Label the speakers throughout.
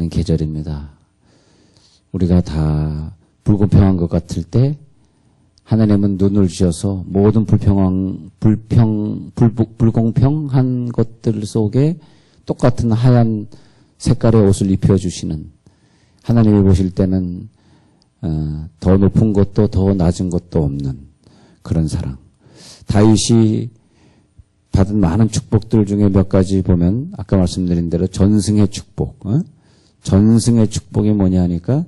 Speaker 1: 계절입니다. 우리가 다 불공평한 것 같을 때 하나님은 눈을 주셔서 모든 불공평한 것들 속에 똑같은 하얀 색깔의 옷을 입혀주시는, 하나님이 보실 때는 더 높은 것도 더 낮은 것도 없는 그런 사랑. 다윗이 받은 많은 축복들 중에 몇 가지 보면 아까 말씀드린 대로 전승의 축복. 전승의 축복이 뭐냐 하니까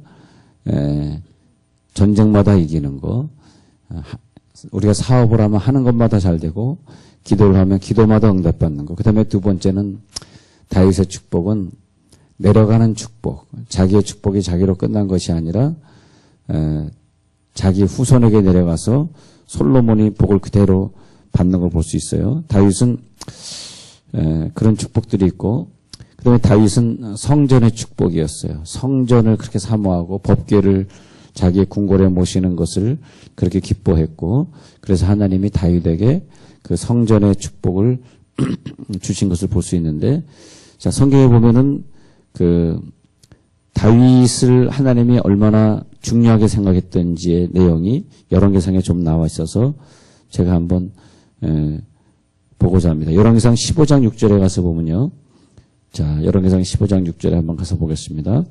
Speaker 1: 전쟁마다 이기는 거. 우리가 사업을 하면 하는 것마다 잘 되고 기도를 하면 기도마다 응답받는 거. 그 다음에 두 번째는 다윗의 축복은 내려가는 축복. 자기의 축복이 자기로 끝난 것이 아니라 자기 후손에게 내려가서 솔로몬이 복을 그대로 받는 걸 볼 수 있어요. 다윗은 그런 축복들이 있고, 그 다음에 다윗은 성전의 축복이었어요. 성전을 그렇게 사모하고 법궤를 자기의 궁궐에 모시는 것을 그렇게 기뻐했고, 그래서 하나님이 다윗에게 그 성전의 축복을 주신 것을 볼 수 있는데, 자, 성경에 보면은 그 다윗을 하나님이 얼마나 중요하게 생각했던지의 내용이 열왕기상에 좀 나와 있어서 제가 한번 보고자 합니다. 열왕기상 15장 6절에 가서 보면요. 자, 열왕기상 15장 6절에 한번 가서 보겠습니다.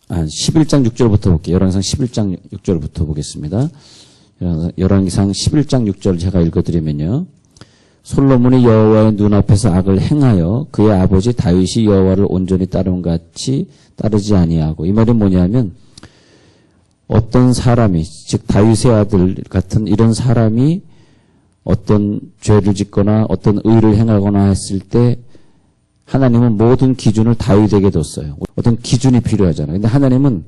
Speaker 1: 11장 6절부터 볼게요. 열왕기상 11장 6절부터 보겠습니다. 열왕기상 11장 6절 제가 읽어드리면요. 솔로몬이 여호와의 눈앞에서 악을 행하여 그의 아버지 다윗이 여호와를 온전히 따르는 같이 따르지 아니하고, 이 말은 뭐냐면 어떤 사람이, 즉 다윗의 아들 같은 이런 사람이 어떤 죄를 짓거나 어떤 의를 행하거나 했을 때 하나님은 모든 기준을 다윗에게 뒀어요. 어떤 기준이 필요하잖아요. 근데 하나님은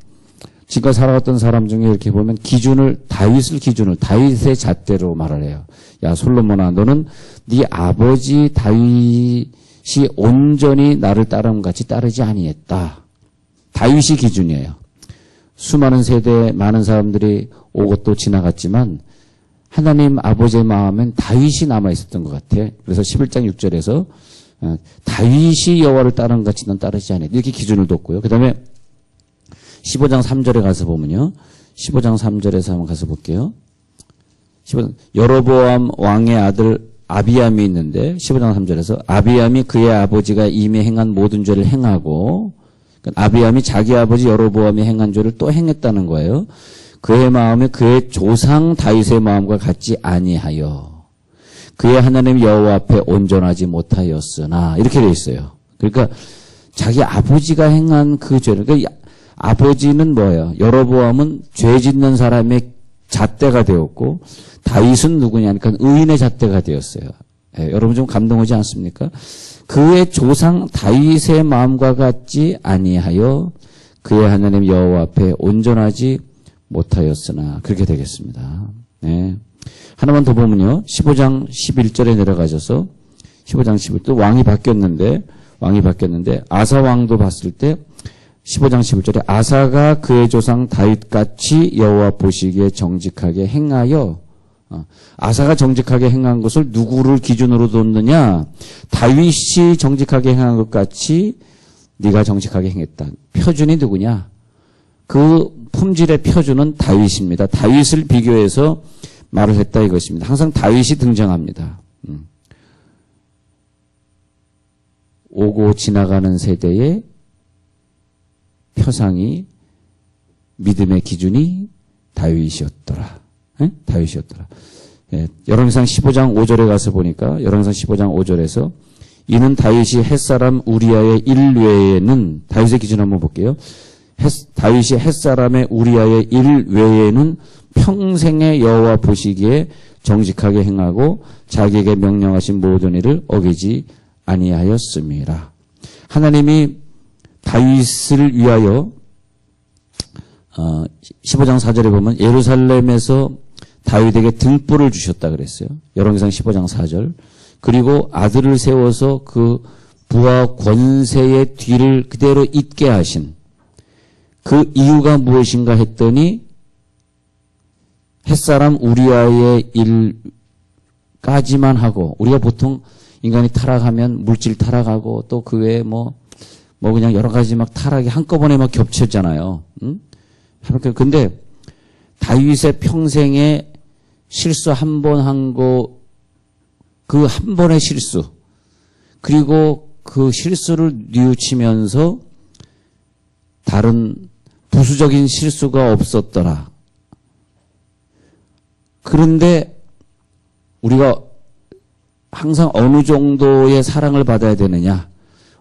Speaker 1: 지금까지 살아왔던 사람 중에 이렇게 보면 다윗의 잣대로 말을 해요. 야, 솔로몬아, 너는 네 아버지 다윗이 온전히 나를 따르는 같이 따르지 아니했다. 다윗이 기준이에요. 수많은 세대 많은 사람들이 오고 또 지나갔지만 하나님 아버지의 마음엔 다윗이 남아있었던 것 같아. 그래서 11장 6절에서 다윗이 여호와를 따르는 같이 넌 따르지 아니했다. 이렇게 기준을 뒀고요. 그 다음에 15장 3절에 가서 보면요. 15장 3절에서 한번 가서 볼게요. 여로보암 왕의 아들 아비암이 있는데 15장 3절에서 아비암이 그의 아버지가 이미 행한 모든 죄를 행하고, 아비암이 자기 아버지 여로보암이 행한 죄를 또 행했다는 거예요. 그의 마음이 그의 조상 다윗의 마음과 같지 아니하여 그의 하나님 여호와 앞에 온전하지 못하였으나, 이렇게 돼 있어요. 그러니까 자기 아버지가 행한 그 죄를, 그러니까 아버지는 뭐예요? 여로보암은 죄 짓는 사람의 잣대가 되었고 다윗은 누구냐니까 의인의 잣대가 되었어요. 여러분 좀 감동하지 않습니까? 그의 조상 다윗의 마음과 같지 아니하여 그의 하나님 여호와 앞에 온전하지 못하였으나, 그렇게 되겠습니다. 네. 하나만 더 보면요. 15장 11절에 내려가셔서 15장 11절 왕이 바뀌었는데 아사 왕도 봤을 때 15장 11절에 아사가 그의 조상 다윗같이 여호와 보시기에 정직하게 행하여, 아사가 정직하게 행한 것을 누구를 기준으로 뒀느냐? 다윗이 정직하게 행한 것 같이 네가 정직하게 행했다. 표준이 누구냐? 그 품질의 표준은 다윗입니다. 다윗을 비교해서 말을 했다 이것입니다. 항상 다윗이 등장합니다. 오고 지나가는 세대의 표상이, 믿음의 기준이 다윗이었더라. 다윗이었더라. 열왕기상 15장 5절에 가서 보니까 열왕기상 15장 5절에서 이는 다윗이 햇사람 우리아의 일 외에는, 다윗의 기준 한번 볼게요. 다윗이 햇사람의 우리아의 일 외에는 평생의 여호와 보시기에 정직하게 행하고 자기에게 명령하신 모든 일을 어기지 아니하였음이라. 하나님이 다윗을 위하여 15장 4절에 보면 예루살렘에서 다윗에게 등불을 주셨다 그랬어요. 열왕기상 15장 4절. 그리고 아들을 세워서 그 부하 권세의 뒤를 그대로 잇게 하신 그 이유가 무엇인가 했더니 햇사람 우리아의 일까지만 하고, 우리가 보통 인간이 타락하면 물질 타락하고 또 그 외에 뭐 그냥 여러 가지 막 타락이 한꺼번에 막 겹쳤잖아요. 응? 근데 다윗의 평생에 실수 한 번 한 거, 그 한 번의 실수, 그리고 그 실수를 뉘우치면서 다른 부수적인 실수가 없었더라. 그런데 우리가 항상 어느 정도의 사랑을 받아야 되느냐,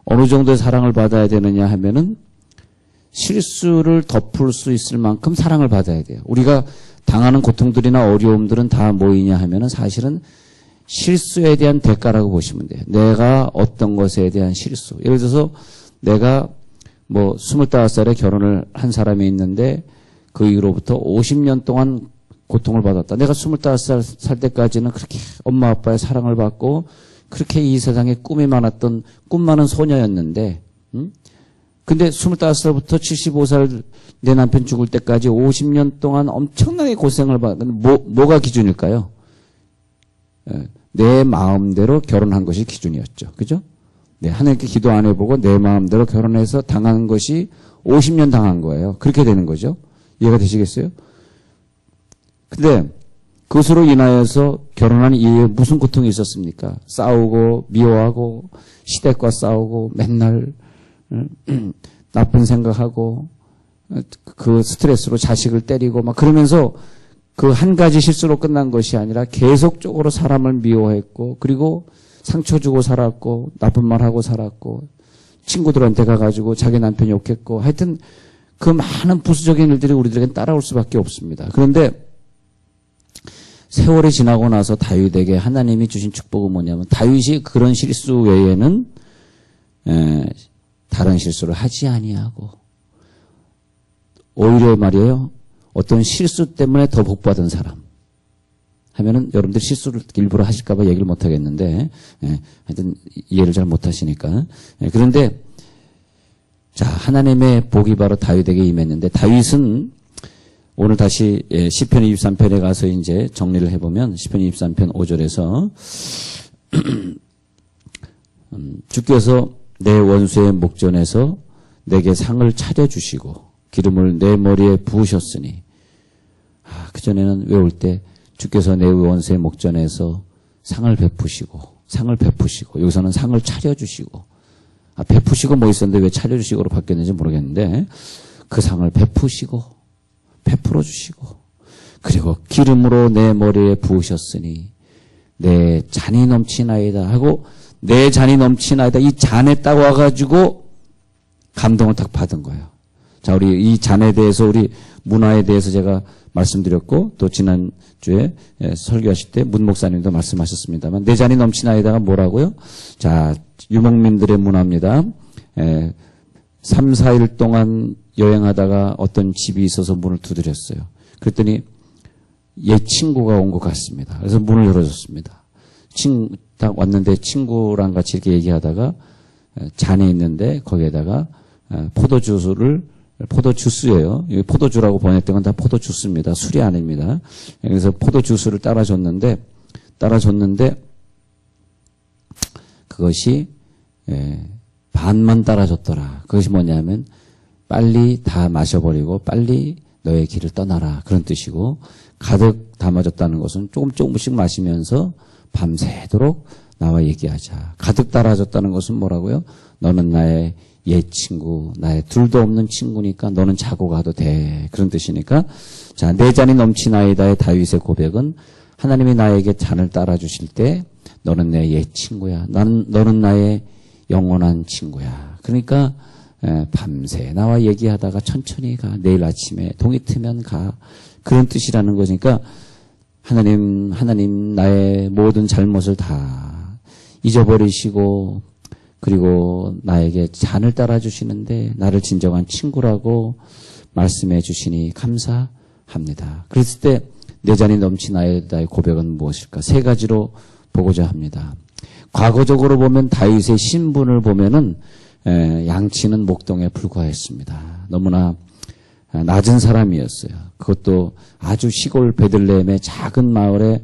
Speaker 1: 어느 정도의 사랑을 받아야 되느냐 하면은 실수를 덮을 수 있을 만큼 사랑을 받아야 돼요. 우리가 당하는 고통들이나 어려움들은 다 뭐이냐 하면은 사실은 실수에 대한 대가라고 보시면 돼요. 내가 어떤 것에 대한 실수. 예를 들어서 내가 뭐 25살에 결혼을 한 사람이 있는데 그 이후로부터 50년 동안 고통을 받았다. 내가 25살 살 때까지는 그렇게 엄마 아빠의 사랑을 받고 그렇게 이 세상에 꿈이 많았던 꿈 많은 소녀였는데, 근데 25살부터 75살 내 남편 죽을 때까지 50년 동안 엄청나게 고생을 받은 뭐가 기준일까요? 내 마음대로 결혼한 것이 기준이었죠. 그죠? 네, 하나님께 기도 안 해보고 내 마음대로 결혼해서 당한 것이 50년 당한 거예요. 그렇게 되는 거죠. 이해가 되시겠어요? 근데 그것으로 인하여서 결혼한 이후에 무슨 고통이 있었습니까? 싸우고 미워하고 시댁과 싸우고 맨날 나쁜 생각하고 그 스트레스로 자식을 때리고 막 그러면서 그 한 가지 실수로 끝난 것이 아니라 계속적으로 사람을 미워했고 그리고 상처 주고 살았고 나쁜 말하고 살았고 친구들한테 가가지고 자기 남편 욕했고 하여튼 그 많은 부수적인 일들이 우리들에겐 따라올 수밖에 없습니다. 그런데 세월이 지나고 나서 다윗에게 하나님이 주신 축복은 뭐냐면 다윗이 그런 실수 외에는 다른 실수를 하지 아니하고 오히려 말이에요. 어떤 실수 때문에 더 복받은 사람 하면은 여러분들 실수를 일부러 하실까 봐 얘기를 못 하겠는데 하여튼 이해를 잘 못 하시니까 그런데 자 하나님의 복이 바로 다윗에게 임했는데 다윗은 오늘 다시 시편 23편에 가서 이제 정리를 해보면 시편 23편 5절에서 주께서 내 원수의 목전에서 내게 상을 차려주시고 기름을 내 머리에 부으셨으니 그전에는 외울 때 주께서 내 원수의 목전에서 상을 베푸시고 여기서는 상을 차려주시고 베푸시고 뭐 있었는데 왜 차려주시고로 바뀌었는지 모르겠는데 그 상을 베푸시고 베풀어 주시고 그리고 기름으로 내 머리에 부으셨으니 내 잔이 넘치나이다 하고 내 잔이 넘치나이다 이 잔에 딱 와가지고 감동을 딱 받은 거예요. 자, 우리 이 잔에 대해서 우리 문화에 대해서 제가 말씀드렸고 또 지난주에 설교하실 때 문 목사님도 말씀하셨습니다만 내 잔이 넘치나이다가 뭐라고요? 자, 유목민들의 문화입니다. 3, 4일 동안 여행하다가 어떤 집이 있어서 문을 두드렸어요. 그랬더니 옛 친구가 온 것 같습니다. 그래서 문을 열어줬습니다. 딱 왔는데 친구랑 같이 이렇게 얘기하다가 잔이 있는데 거기에다가 포도주스예요. 포도주라고 번역된 건 다 포도주스입니다. 술이 아닙니다. 그래서 포도주스를 따라줬는데 그것이 반만 따라줬더라. 그것이 뭐냐면 빨리 다 마셔버리고 빨리 너의 길을 떠나라. 그런 뜻이고 가득 담아줬다는 것은 조금씩 마시면서 밤새도록 나와 얘기하자. 가득 따라줬다는 것은 뭐라고요? 너는 나의 옛 친구, 나의 둘도 없는 친구니까 너는 자고 가도 돼. 그런 뜻이니까 자, 내 잔이 넘치나이다의 다윗의 고백은 하나님이 나에게 잔을 따라주실 때 너는 내 옛 친구야. 너는 나의 영원한 친구야. 그러니까 밤새 나와 얘기하다가 천천히 가. 내일 아침에 동이 트면 가. 그런 뜻이라는 거니까 하나님 나의 모든 잘못을 다 잊어버리시고 그리고 나에게 잔을 따라주시는데 나를 진정한 친구라고 말씀해 주시니 감사합니다. 그랬을 때 내 잔이 넘치나이다의 고백은 무엇일까? 세 가지로 보고자 합니다. 과거적으로 보면 다윗의 신분을 보면은 양치는 목동에 불과했습니다. 너무나 낮은 사람이었어요. 그것도 아주 시골 베들레헴의 작은 마을에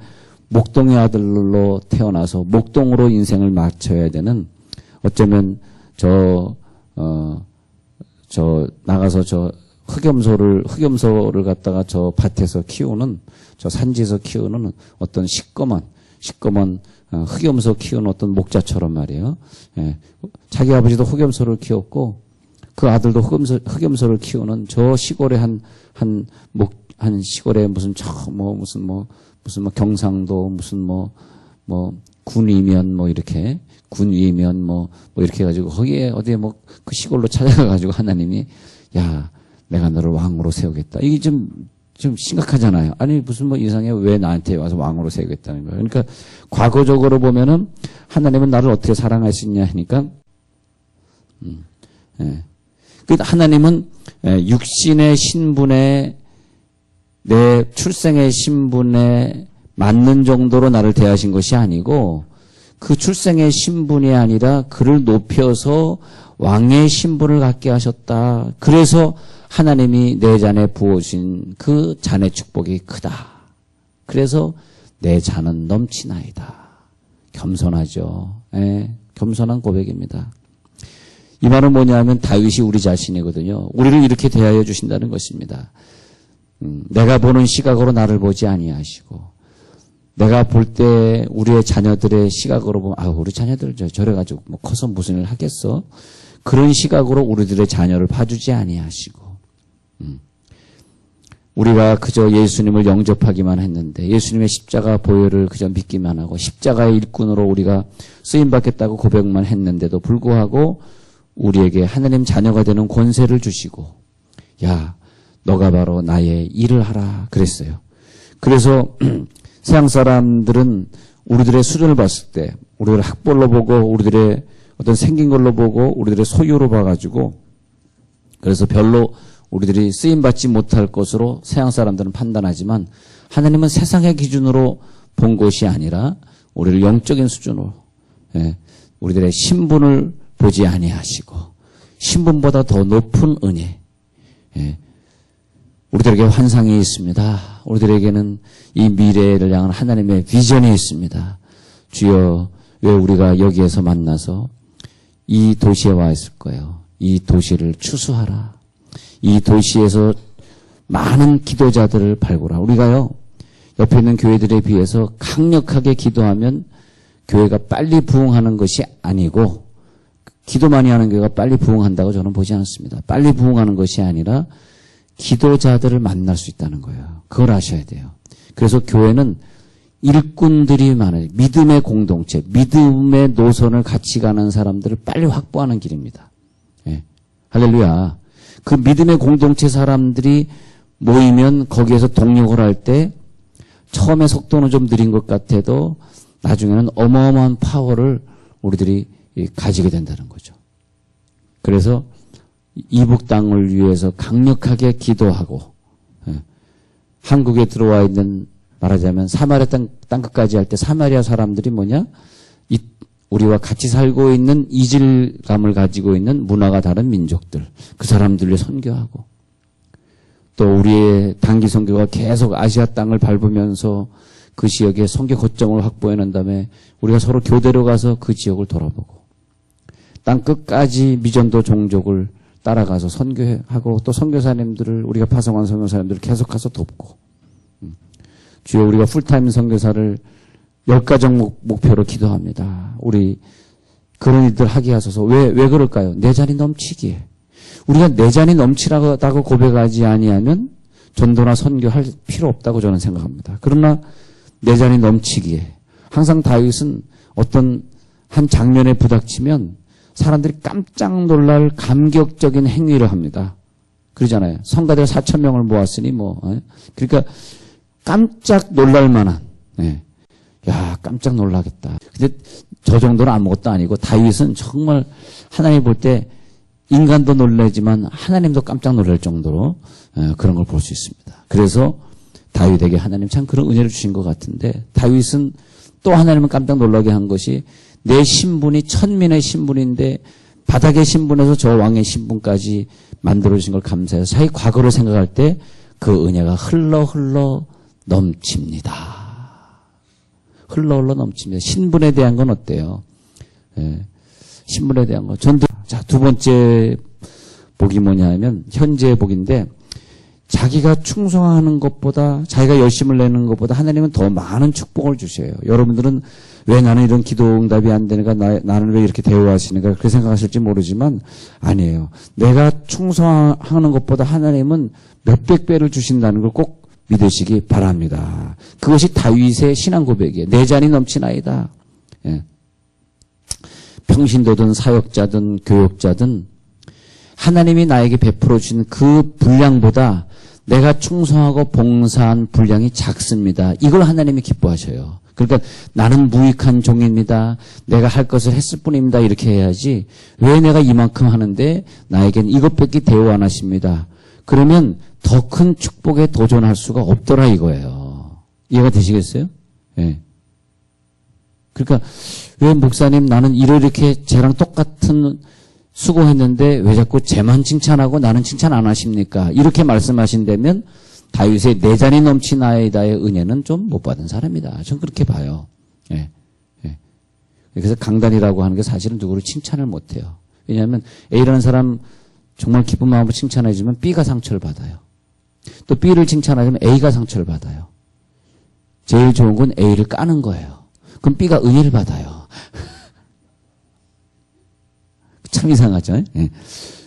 Speaker 1: 목동의 아들로 태어나서 목동으로 인생을 마쳐야 되는 어쩌면 나가서 흑염소를 갖다가 저 밭에서 키우는, 저 산지에서 키우는 어떤 시꺼먼 흑염소 키우는 어떤 목자처럼 말이에요. 예. 자기 아버지도 흑염소를 키웠고 그 아들도 흑염소를 키우는 저 시골의 한 시골에 무슨 경상도 군위면 이렇게 군위면 이렇게 해가지고 거기에 어디에 그 시골로 찾아가가지고 하나님이 야 내가 너를 왕으로 세우겠다. 이게 좀 심각하잖아요. 아니 무슨 이상해 왜 나한테 와서 왕으로 세우겠다는 거예요. 그러니까 과거적으로 보면은 하나님은 나를 어떻게 사랑하시냐 하니까 하나님은 육신의 신분에 내 출생의 신분에 맞는 정도로 나를 대하신 것이 아니고 그 출생의 신분이 아니라 그를 높여서 왕의 신분을 갖게 하셨다. 그래서 하나님이 내 잔에 부어주신 그 잔의 축복이 크다. 그래서 내 잔은 넘치나이다. 겸손하죠. 겸손한 고백입니다. 이 말은 뭐냐면 다윗이 우리 자신이거든요. 우리를 이렇게 대하여 주신다는 것입니다. 내가 보는 시각으로 나를 보지 아니하시고 내가 볼 때 우리의 자녀들의 시각으로 보면 우리 자녀들 저래가지고 커서 무슨 일을 하겠어? 그런 시각으로 우리들의 자녀를 봐주지 아니하시고 우리가 그저 예수님을 영접하기만 했는데 예수님의 십자가 보혈을 그저 믿기만 하고 십자가의 일꾼으로 우리가 쓰임받겠다고 고백만 했는데도 불구하고 우리에게 하나님 자녀가 되는 권세를 주시고 야 너가 바로 나의 일을 하라 그랬어요. 그래서 세상 사람들은 우리들의 수준을 봤을 때 우리를 학벌로 보고 우리들의 어떤 생긴 걸로 보고 우리들의 소유로 봐가지고 그래서 별로 우리들이 쓰임받지 못할 것으로 세상 사람들은 판단하지만 하나님은 세상의 기준으로 본 것이 아니라 우리를 영적인 수준으로 우리들의 신분을 보지 아니하시고 신분보다 더 높은 은혜 우리들에게 환상이 있습니다. 우리들에게는 이 미래를 향한 하나님의 비전이 있습니다. 주여 왜 우리가 여기에서 만나서 이 도시에 와 있을 거예요. 이 도시를 추수하라. 이 도시에서 많은 기도자들을 발굴하라. 우리가요 옆에 있는 교회들에 비해서 강력하게 기도하면 교회가 빨리 부흥하는 것이 아니고 기도 많이 하는 교회가 빨리 부흥한다고 저는 보지 않습니다. 빨리 부흥하는 것이 아니라 기도자들을 만날 수 있다는 거예요. 그걸 아셔야 돼요. 그래서 교회는 일꾼들이 많아요. 믿음의 공동체, 믿음의 노선을 같이 가는 사람들을 빨리 확보하는 길입니다. 할렐루야. 그 믿음의 공동체 사람들이 모이면 거기에서 동력을 할 때 처음에 속도는 좀 느린 것 같아도 나중에는 어마어마한 파워를 우리들이 가지게 된다는 거죠. 그래서 이북 땅을 위해서 강력하게 기도하고 한국에 들어와 있는 말하자면 사마리아 땅끝까지 할 때 사마리아 사람들이 뭐냐? 우리와 같이 살고 있는 이질감을 가지고 있는 문화가 다른 민족들 그 사람들을 선교하고 또 우리의 단기 선교가 계속 아시아 땅을 밟으면서 그 지역에 선교 거점을 확보해낸 다음에 우리가 서로 교대로 가서 그 지역을 돌아보고 땅끝까지 미전도 종족을 따라가서 선교하고 또 선교사님들을 우리가 파송한 선교사님들을 계속 가서 돕고 주여 우리가 풀타임 선교사를 10가정 목표로 기도합니다. 우리 그런 일들 하게 하소서. 왜 그럴까요? 내 잔이 넘치기에. 우리가 내 잔이 넘치라고 고백하지 아니하면 전도나 선교할 필요 없다고 저는 생각합니다. 그러나 내 잔이 넘치기에 항상 다윗은 어떤 한 장면에 부닥치면 사람들이 깜짝 놀랄 감격적인 행위를 합니다. 그러잖아요. 성가대 4,000명을 모았으니 그러니까 깜짝 놀랄 만한 야 깜짝 놀라겠다. 근데 저 정도는 아무것도 아니고 다윗은 정말 하나님 볼 때 인간도 놀라지만 하나님도 깜짝 놀랄 정도로 그런 걸 볼 수 있습니다. 그래서 다윗에게 하나님 참 그런 은혜를 주신 것 같은데 다윗은 또 하나님은 깜짝 놀라게 한 것이 내 신분이 천민의 신분인데 바닥의 신분에서 저 왕의 신분까지 만들어주신 걸 감사해서 자기 과거를 생각할 때 그 은혜가 흘러 넘칩니다. 흘러 넘칩니다. 신분에 대한 건 어때요? 예. 신분에 대한 거. 자, 두 번째 복이 뭐냐 하면 현재의 복인데 자기가 충성하는 것보다 자기가 열심을 내는 것보다 하나님은 더 많은 축복을 주셔요. 여러분들은 왜 나는 이런 기도 응답이 안 되는가 나는 왜 이렇게 대우하시는가 그렇게 생각하실지 모르지만 아니에요. 내가 충성하는 것보다 하나님은 몇백 배를 주신다는 걸 꼭 믿으시기 바랍니다. 그것이 다윗의 신앙 고백이에요. 내 잔이 넘치나이다. 예. 평신도든 사역자든 교역자든 하나님이 나에게 베풀어 주신 그 분량보다 내가 충성하고 봉사한 분량이 작습니다. 이걸 하나님이 기뻐하셔요. 그러니까 나는 무익한 종입니다. 내가 할 것을 했을 뿐입니다. 이렇게 해야지 왜 내가 이만큼 하는데 나에겐 이것밖에 대우 안 하십니다. 그러면 더 큰 축복에 도전할 수가 없더라 이거예요. 이해가 되시겠어요? 예. 그러니까 왜 목사님 나는 이렇게 쟤랑 똑같은 수고했는데 왜 자꾸 쟤만 칭찬하고 나는 칭찬 안 하십니까? 이렇게 말씀하신다면 다윗의 내 잔이 넘치나이다의 은혜는 좀 못 받은 사람이다. 전 그렇게 봐요. 예. 예. 그래서 강단이라고 하는 게 사실은 누구를 칭찬을 못 해요. 왜냐하면 A라는 사람 정말 기쁜 마음으로 칭찬해주면 B가 상처를 받아요. 또 B를 칭찬하면 A가 상처를 받아요. 제일 좋은 건 A를 까는 거예요. 그럼 B가 은혜를 받아요. 참 이상하죠? 예.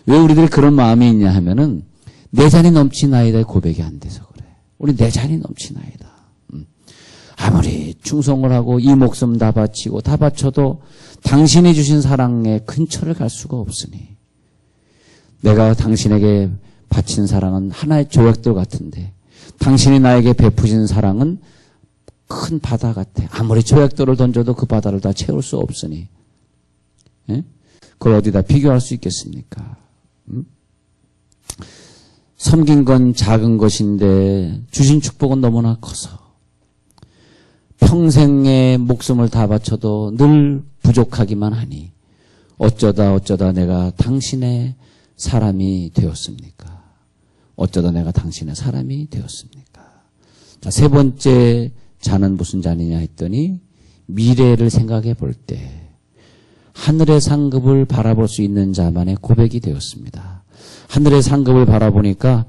Speaker 1: 왜 우리들이 그런 마음이 있냐 하면은 내 잔이 넘치나이다의 고백이 안 돼서 그래. 우리 내 잔이 넘치나이다. 아무리 충성을 하고 이 목숨 다 바치고 다 바쳐도 당신이 주신 사랑에 근처를 갈 수가 없으니 내가 당신에게 바친 사랑은 하나의 조약돌 같은데 당신이 나에게 베푸신 사랑은 큰 바다 같아. 아무리 조약돌을 던져도 그 바다를 다 채울 수 없으니 예? 그걸 어디다 비교할 수 있겠습니까? 섬긴 건 작은 것인데 주신 축복은 너무나 커서 평생의 목숨을 다 바쳐도 늘 부족하기만 하니 어쩌다 내가 당신의 사람이 되었습니까? 어쩌다 내가 당신의 사람이 되었습니까? 자, 세 번째 자는 무슨 자느냐 했더니 미래를 생각해 볼 때 하늘의 상급을 바라볼 수 있는 자만의 고백이 되었습니다. 하늘의 상급을 바라보니까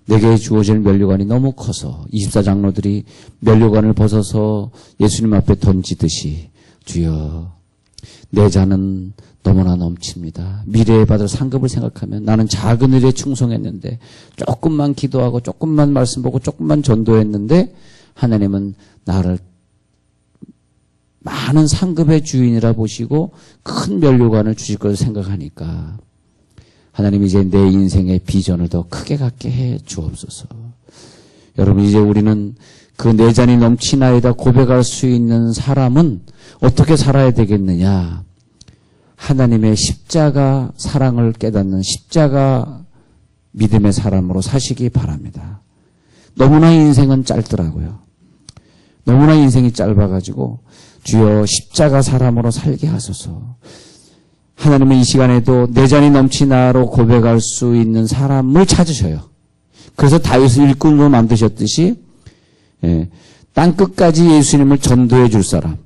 Speaker 1: 내게 주어질 면류관이 너무 커서 24장로들이 면류관을 벗어서 예수님 앞에 던지듯이 주여 내 잔은 너무나 넘칩니다. 미래에 받을 상급을 생각하면 나는 작은 일에 충성했는데 조금만 기도하고 조금만 말씀 보고 조금만 전도했는데 하나님은 나를 많은 상급의 주인이라 보시고 큰 면류관을 주실 것을 생각하니까 하나님 이제 내 인생의 비전을 더 크게 갖게 해 주옵소서. 여러분 이제 우리는 그 내 잔이 넘치나이다 고백할 수 있는 사람은 어떻게 살아야 되겠느냐. 하나님의 십자가 사랑을 깨닫는 십자가 믿음의 사람으로 사시기 바랍니다. 너무나 인생은 짧더라고요. 너무나 인생이 짧아가지고 주여 십자가 사람으로 살게 하소서. 하나님은 이 시간에도 내 잔이 넘치나로 고백할 수 있는 사람을 찾으셔요. 그래서 다윗을 일꾼으로 만드셨듯이 땅 끝까지 예수님을 전도해 줄 사람.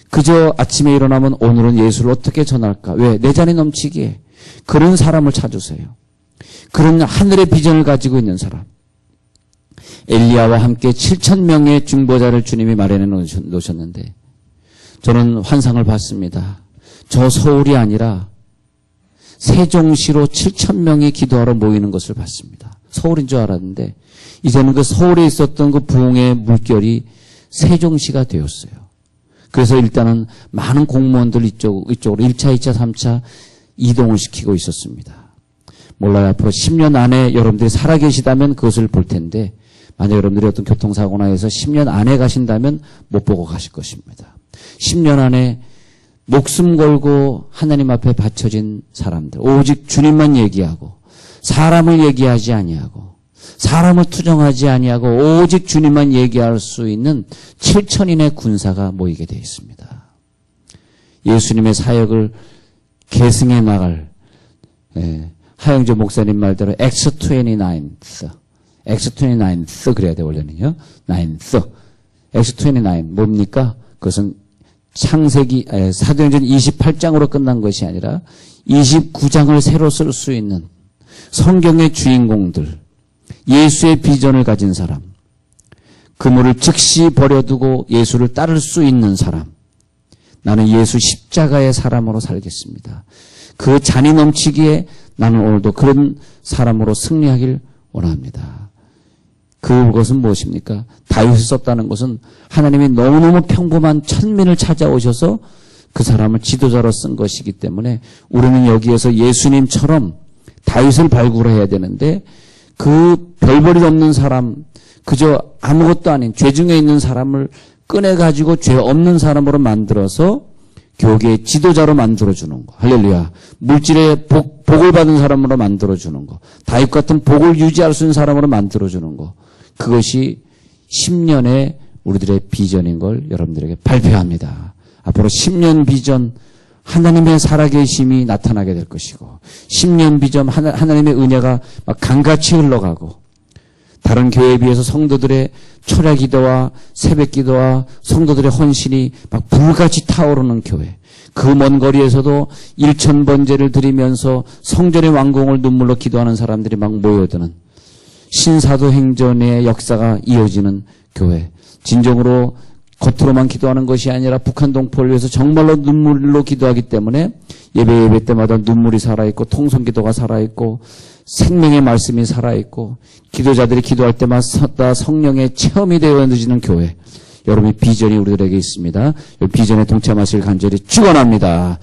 Speaker 1: 그저 아침에 일어나면 오늘은 예수를 어떻게 전할까? 왜? 내 잔이 넘치기에. 그런 사람을 찾으세요. 그런 하늘의 비전을 가지고 있는 사람. 엘리야와 함께 7,000명의 중보자를 주님이 마련해 놓으셨는데 저는 환상을 봤습니다. 저 서울이 아니라 세종시로 7,000명이 기도하러 모이는 것을 봤습니다. 서울인 줄 알았는데 이제는 그 서울에 있었던 그 부흥의 물결이 세종시가 되었어요. 그래서 일단은 많은 공무원들 이쪽으로 1차, 2차, 3차 이동을 시키고 있었습니다. 몰라요. 앞으로 10년 안에 여러분들이 살아계시다면 그것을 볼 텐데 만약 여러분들이 어떤 교통사고나 해서 10년 안에 가신다면 못 보고 가실 것입니다. 10년 안에 목숨 걸고 하나님 앞에 바쳐진 사람들, 오직 주님만 얘기하고 사람을 얘기하지 아니하고 사람을 투정하지 아니하고 오직 주님만 얘기할 수 있는 7,000인의 군사가 모이게 되어 있습니다. 예수님의 사역을 계승해 나갈 하영조 목사님 말대로 X 29th 그래야 돼 원래는요. 9th X 29 뭡니까? 그것은 사도행전 28장으로 끝난 것이 아니라 29장을 새로 쓸 수 있는 성경의 주인공들, 예수의 비전을 가진 사람, 그물을 즉시 버려두고 예수를 따를 수 있는 사람, 나는 예수 십자가의 사람으로 살겠습니다. 그 잔이 넘치기에 나는 오늘도 그런 사람으로 승리하길 원합니다. 그것은 무엇입니까? 다윗을 썼다는 것은 하나님이 너무너무 평범한 천민을 찾아오셔서 그 사람을 지도자로 쓴 것이기 때문에 우리는 여기에서 예수님처럼 다윗을 발굴해야 되는데 그 별볼일 없는 사람, 그저 아무것도 아닌 죄 중에 있는 사람을 꺼내가지고 죄 없는 사람으로 만들어서 교계의 지도자로 만들어주는 거. 할렐루야. 물질의 복을 받은 사람으로 만들어주는 거. 다윗 같은 복을 유지할 수 있는 사람으로 만들어주는 거. 그것이 10년의 우리들의 비전인 걸 여러분들에게 발표합니다. 앞으로 10년 비전, 하나님의 살아계심이 나타나게 될 것이고 10년 비전, 하나님의 은혜가 막 강같이 흘러가고 다른 교회에 비해서 성도들의 철야 기도와 새벽 기도와 성도들의 헌신이 막 불같이 타오르는 교회. 그 먼 거리에서도 1000번제를 드리면서 성전의 완공을 눈물로 기도하는 사람들이 막 모여드는 신사도행전의 역사가 이어지는 교회. 진정으로 겉으로만 기도하는 것이 아니라 북한 동포를 위해서 정말로 눈물로 기도하기 때문에 예배 때마다 눈물이 살아있고 통성기도가 살아있고 생명의 말씀이 살아있고 기도자들이 기도할 때마다 성령의 체험이 되어지는 교회. 여러분의 비전이 우리들에게 있습니다. 이 비전에 동참하실 간절히 축원합니다.